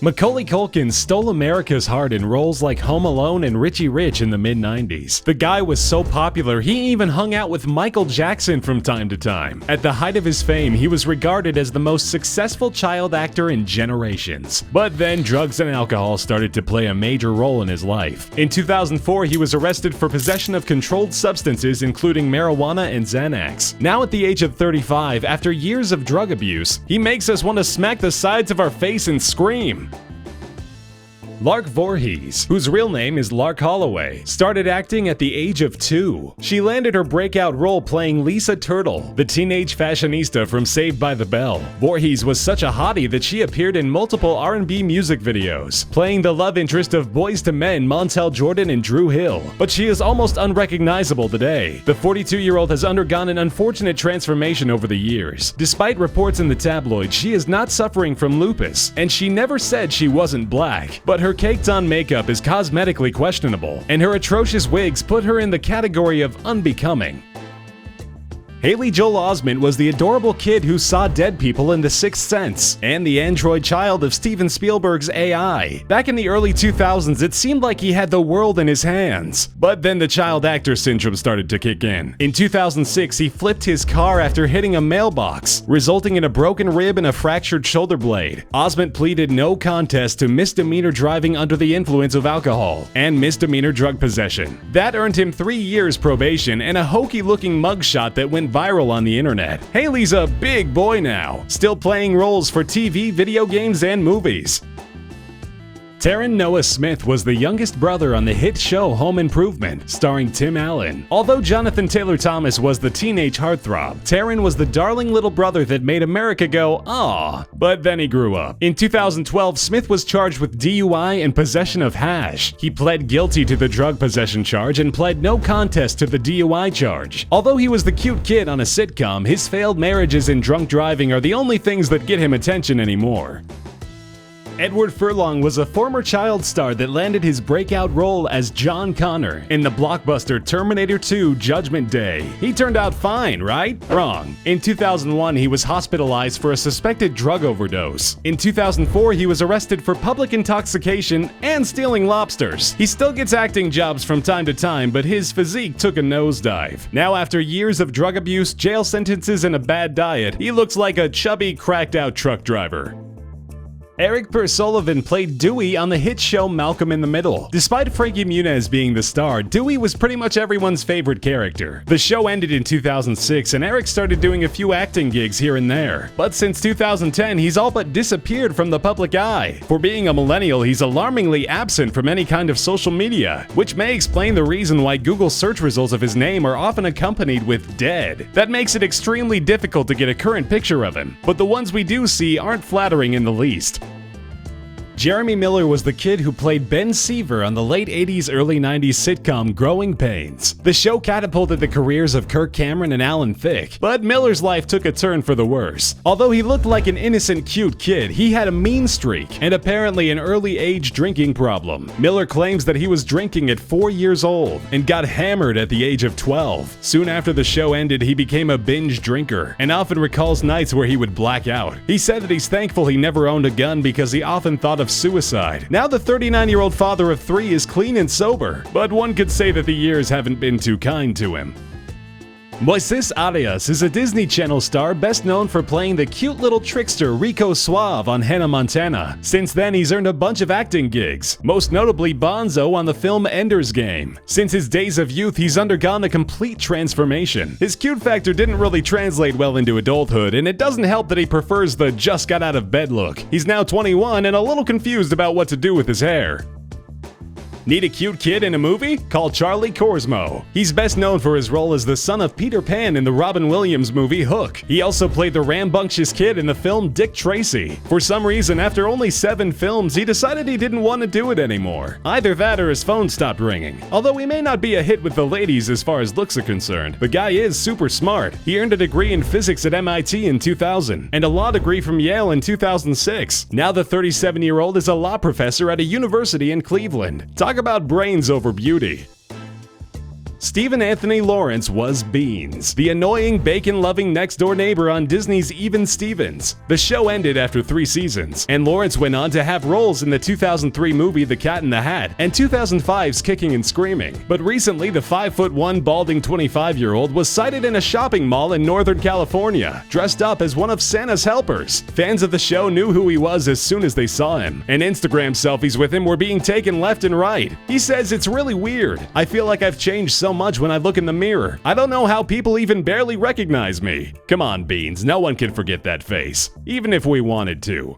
Macaulay Culkin stole America's heart in roles like Home Alone and Richie Rich in the mid-90s. The guy was so popular, he even hung out with Michael Jackson from time to time. At the height of his fame, he was regarded as the most successful child actor in generations. But then drugs and alcohol started to play a major role in his life. In 2004, he was arrested for possession of controlled substances including marijuana and Xanax. Now at the age of 35, after years of drug abuse, he makes us want to smack the sides of our face and scream. Lark Voorhees, whose real name is Lark Holloway, started acting at the age of 2. She landed her breakout role playing Lisa Turtle, the teenage fashionista from Saved by the Bell. Voorhees was such a hottie that she appeared in multiple R&B music videos, playing the love interest of Boyz II Men Montel Jordan and Drew Hill. But she is almost unrecognizable today. The 42-year-old has undergone an unfortunate transformation over the years. Despite reports in the tabloids, she is not suffering from lupus, and she never said she wasn't black. But her caked-on makeup is cosmetically questionable, and her atrocious wigs put her in the category of unbecoming. Haley Joel Osment was the adorable kid who saw dead people in The Sixth Sense, and the android child of Steven Spielberg's AI. Back in the early 2000s, it seemed like he had the world in his hands. But then the child actor syndrome started to kick in. In 2006, he flipped his car after hitting a mailbox, resulting in a broken rib and a fractured shoulder blade. Osment pleaded no contest to misdemeanor driving under the influence of alcohol and misdemeanor drug possession. That earned him 3 years probation and a hokey-looking mugshot that went viral on the internet. Haley's a big boy now, still playing roles for TV, video games, and movies. Taran Noah Smith was the youngest brother on the hit show Home Improvement, starring Tim Allen. Although Jonathan Taylor Thomas was the teenage heartthrob, Taran was the darling little brother that made America go, "Aw." But then he grew up. In 2012, Smith was charged with DUI and possession of hash. He pled guilty to the drug possession charge and pled no contest to the DUI charge. Although he was the cute kid on a sitcom, his failed marriages and drunk driving are the only things that get him attention anymore. Edward Furlong was a former child star that landed his breakout role as John Connor in the blockbuster Terminator 2: Judgment Day. He turned out fine, right? Wrong. In 2001, he was hospitalized for a suspected drug overdose. In 2004, he was arrested for public intoxication and stealing lobsters. He still gets acting jobs from time to time, but his physique took a nosedive. Now, after years of drug abuse, jail sentences, and a bad diet, he looks like a chubby, cracked-out truck driver. Eric Sullivan played Dewey on the hit show Malcolm in the Middle. Despite Frankie Muniz being the star, Dewey was pretty much everyone's favorite character. The show ended in 2006, and Eric started doing a few acting gigs here and there. But since 2010, he's all but disappeared from the public eye. For being a millennial, he's alarmingly absent from any kind of social media, which may explain the reason why Google search results of his name are often accompanied with "dead." That makes it extremely difficult to get a current picture of him, but the ones we do see aren't flattering in the least. Jeremy Miller was the kid who played Ben Seaver on the late 80s, early 90s sitcom Growing Pains. The show catapulted the careers of Kirk Cameron and Alan Thicke, but Miller's life took a turn for the worse. Although he looked like an innocent, cute kid, he had a mean streak and apparently an early age drinking problem. Miller claims that he was drinking at 4 years old and got hammered at the age of 12. Soon after the show ended, he became a binge drinker and often recalls nights where he would black out. He said that he's thankful he never owned a gun because he often thought of suicide. Now the 39-year-old father of 3 is clean and sober, but one could say that the years haven't been too kind to him. Moises Arias is a Disney Channel star best known for playing the cute little trickster Rico Suave on Hannah Montana. Since then, he's earned a bunch of acting gigs, most notably Bonzo on the film Ender's Game. Since his days of youth, he's undergone a complete transformation. His cute factor didn't really translate well into adulthood, and it doesn't help that he prefers the just got out of bed look. He's now 21 and a little confused about what to do with his hair. Need a cute kid in a movie? Call Charlie Korsmo. He's best known for his role as the son of Peter Pan in the Robin Williams movie Hook. He also played the rambunctious kid in the film Dick Tracy. For some reason, after only 7 films, he decided he didn't want to do it anymore. Either that or his phone stopped ringing. Although he may not be a hit with the ladies as far as looks are concerned, the guy is super smart. He earned a degree in physics at MIT in 2000 and a law degree from Yale in 2006. Now the 37-year-old is a law professor at a university in Cleveland. Talk about brains over beauty. Stephen Anthony Lawrence was Beans, the annoying bacon-loving next-door neighbor on Disney's Even Stevens. The show ended after 3 seasons, and Lawrence went on to have roles in the 2003 movie The Cat in the Hat and 2005's Kicking and Screaming. But recently, the 5'1" balding 25-year-old was sighted in a shopping mall in Northern California, dressed up as one of Santa's helpers. Fans of the show knew who he was as soon as they saw him, and Instagram selfies with him were being taken left and right. He says, "It's really weird. I feel like I've changed so much when I look in the mirror. I don't know how people even barely recognize me." Come on, Beans, no one can forget that face, even if we wanted to.